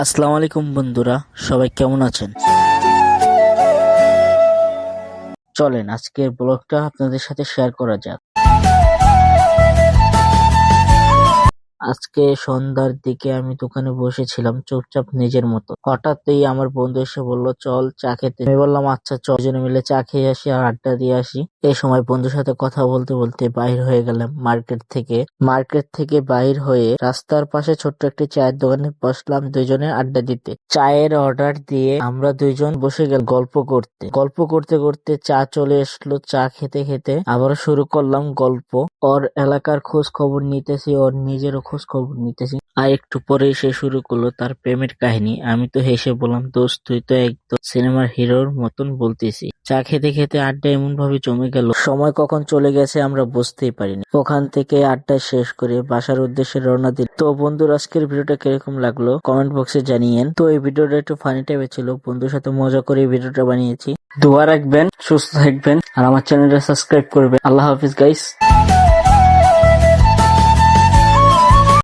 আসসালামু আলাইকুম বন্ধুরা, সবাই কেমন আছেন? চলেন আজকের ব্লগটা আপনাদের সাথে শেয়ার করা যাক। আজকে সন্ধ্যার দিকে আমি দোকানে বসেছিলাম চুপচাপ নিজের মতো। হঠাৎই আমার বন্ধু এসে বলল চল চা খেতে। আমি বললাম আচ্ছা চল, দুজনে মিলে চা খেয়ে আসি আর আড্ডা দিয়ে আসি। এই সময় বন্ধুর সাথে কথা বলতে বলতে বাহির হয়ে গেলাম মার্কেট থেকে বাহির হয়ে রাস্তার পাশে ছোট্ট একটি চায়ের দোকানে বসলাম দুইজনে আড্ডা দিতে। চায়ের অর্ডার দিয়ে আমরা দুইজন বসে গেলাম গল্প করতে চা চলে আসলো। চা খেতে খেতে আবারও শুরু করলাম গল্প। ওর এলাকার খোঁজ খবর নিতেছি, ওর নিজেরও খোঁজ খবর নিতেছি। আর একটু পরেই সে শুরু করলো তার প্রেমের কাহিনী। আমি তো হেসে বললাম, দোস্ত তুই তো একদম সিনেমার হিরোর মতন বলতেছি। চা খেতে খেতে আড্ডা এমন ভাবে জমে গেল, সময় কখন চলে গেছে আমরা বুঝতেই পারিনি। ওখান থেকে আড্ডা শেষ করে বাসার উদ্দেশ্যে রওনা দিল। তো বন্ধুর আজকের ভিডিওটা কিরকম লাগলো কমেন্ট বক্সে জানিয়েন। তো এই ভিডিওটা একটু ফানি টাইপের ছিল, বন্ধুর সাথে মজা করে এই ভিডিওটা বানিয়েছি। দোয়া রাখবেন, সুস্থ থাকবেন আর আমার চ্যানেলটা সাবস্ক্রাইব করবেন। আল্লাহ হাফিজ গাইস।